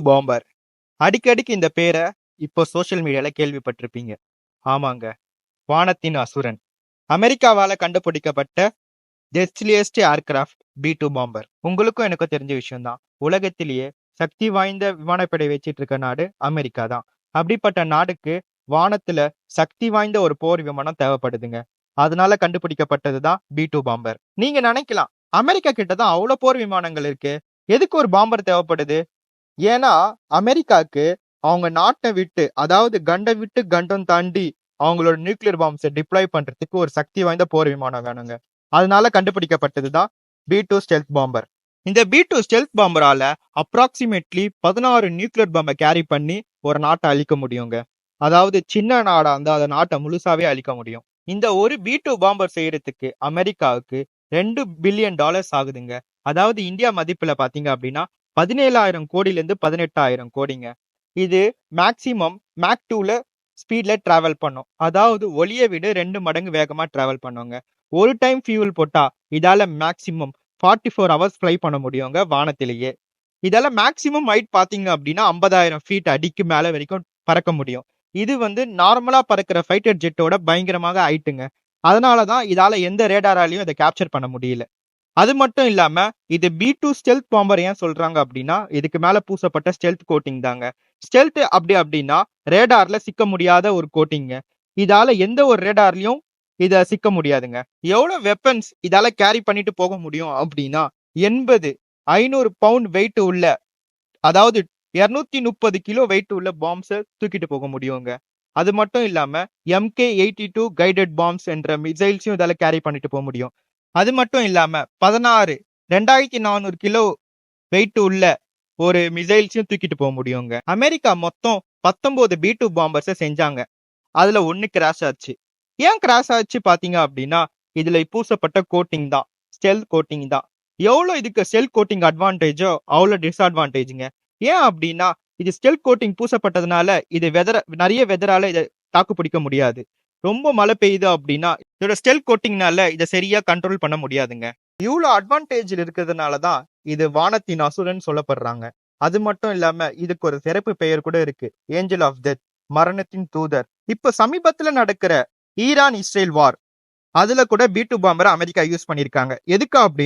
பாம்பர். அடிக்கடிக்கு இந்த பேரை இப்போ சோஷியல் மீடியால கேள்விப்பட்டிருப்பீங்க. ஆமாங்க, வானத்தின் அசுரன். அமெரிக்காவால கண்டுபிடிக்கப்பட்ட டெஸ்லியஸ்ட் ஏர்கிராஃப்ட் பி-2 பாம்பர். உங்களுக்கும் எனக்கும் தெரிஞ்ச விஷயம் தான். உலகத்திலேயே சக்தி வாய்ந்த விமானப்படை வச்சிட்டு இருக்க நாடு அமெரிக்கா தான். அப்படிப்பட்ட நாடுக்கு வானத்துல சக்தி வாய்ந்த ஒரு போர் விமானம் தேவைப்படுதுங்க. அதனால கண்டுபிடிக்கப்பட்டது தான் பி-2 பாம்பர். நீங்க நினைக்கலாம், அமெரிக்கா கிட்ட தான் அவ்வளவு போர் விமானங்கள் இருக்கு, எதுக்கு ஒரு பாம்பர் தேவைப்படுது? ஏன்னா அமெரிக்காக்கு அவங்க நாட்டை விட்டு, அதாவது கண்டை விட்டு கண்டம் தாண்டி அவங்களோட நியூக்ளியர் பாம்ஸை டிப்ளாய் பண்றதுக்கு ஒரு சக்தி வாய்ந்த போர் விமானம் வேணுங்க. அதனால கண்டுபிடிக்கப்பட்டதுதான் பி-2 ஸ்டெல்த் பாம்பர். இந்த பி-2 ஸ்டெல்த் பாம்பரால அப்ராக்சிமேட்லி 16 நியூக்ளியர் பாம்பை கேரி பண்ணி ஒரு நாட்டை அழிக்க முடியுங்க. அதாவது சின்ன நாடா இருந்தா அந்த நாட்டை முழுசாவே அழிக்க முடியும். இந்த ஒரு பி-2 பாம்பர் செய்யறதுக்கு அமெரிக்காவுக்கு $2 பில்லியன் ஆகுதுங்க. அதாவது இந்தியா மதிப்புல பாத்தீங்க அப்படின்னா 17,000 கோடியில இருந்து 18,000 கோடிங்க. இது மேக்சிமம் மேக் 2ல ஸ்பீட்ல டிராவல் பண்ணும். அதாவது ஒளியை விட 2 மடங்கு வேகமா டிராவல் பண்ணுங்க. ஒரு டைம் ஃபியூல் போட்டா இதால மேக்சிமம் 44 ஹவர்ஸ் ஃப்ளை பண்ண முடியுங்க வானத்திலேயே. இதால மேக்சிமம் ஹைட் பாத்தீங்க அப்படின்னா 50,000 ஃபீட் அடிக்கு மேல வரைக்கும் பறக்க முடியும். இது நார்மலா பறக்கிற ஃபைட்டர் ஜெட்டோட பயங்கரமாக ஹைட்டுங்க. அதனாலதான் இதால எந்த ரேடாராலையும் இதை கேப்சர் பண்ண முடியல. அது மட்டும் இல்லாம இது பி-2 ஸ்டெல்த் பாம்பர் ஏன் சொல்றாங்க அப்படின்னா, இதுக்கு மேல பூசப்பட்ட ஸ்டெல்த் கோட்டிங் தாங்க. ஸ்டெல்த் அப்படின்னா ரேடார்ல சிக்க முடியாத ஒரு கோட்டிங்க. இதால எந்த ஒரு ரேடார்லயும் இத சிக்க முடியாதுங்க. எவ்வளவு வெப்பன்ஸ் இதால கேரி பண்ணிட்டு போக முடியும் அப்படின்னா 80 500 பவுண்ட் வெயிட் உள்ள, அதாவது 230 கிலோ வெயிட் உள்ள பாம்ஸை தூக்கிட்டு போக முடியுங்க. அது மட்டும் இல்லாம MK-82 கைடட் பாம்ஸ் என்ற மிசைல்ஸையும் இதால கேரி பண்ணிட்டு போக முடியும். அது மட்டும் இல்லாம 16 2400 கிலோ வெயிட் உள்ள ஒரு மிசைல்ஸையும் தூக்கிட்டு போக முடியுங்க. அமெரிக்கா மொத்தம் 19 பி-2 பாம்பர்ஸை செஞ்சாங்க. அதுல 1 கிராஷ் ஆச்சு. ஏன் கிராஷ் ஆச்சு பாத்தீங்க அப்படின்னா, இதுல பூசப்பட்ட கோட்டிங் தான், ஸ்டெல்த் கோட்டிங் தான். எவ்வளவு இதுக்கு ஸ்டெல்த் கோட்டிங் அட்வான்டேஜோ அவ்வளவு டிஸ்அட்வான்டேஜ்ங்க. ஏன் அப்படின்னா, இது ஸ்டெல்த் கோட்டிங் பூசப்பட்டதுனால இது நிறைய வெதரால இதை தாக்கு பிடிக்க முடியாது. ரொம்ப மழை பெய்யுது அப்படின்னா இதோட ஸ்டெல்த் கோட்டிங்னால இதை சரியா கண்ட்ரோல் பண்ண முடியாதுங்க. இவ்வளவு அட்வான்டேஜ் இருக்கிறதுனாலதான் இது வானத்தின் அசுரன் சொல்லப்படுறாங்க. அது மட்டும் இல்லாம இதுக்கு ஒரு சிறப்பு பெயர் கூட இருக்கு, ஏஞ்சல் ஆஃப் டெத், மரணத்தின் தூதர். இப்ப சமீபத்துல நடக்கிற ஈரான் இஸ்ரேல் வார், அதுல கூட பி-2 பாம்பரை அமெரிக்கா யூஸ் பண்ணிருக்காங்க. எதுக்கு அப்படின்னு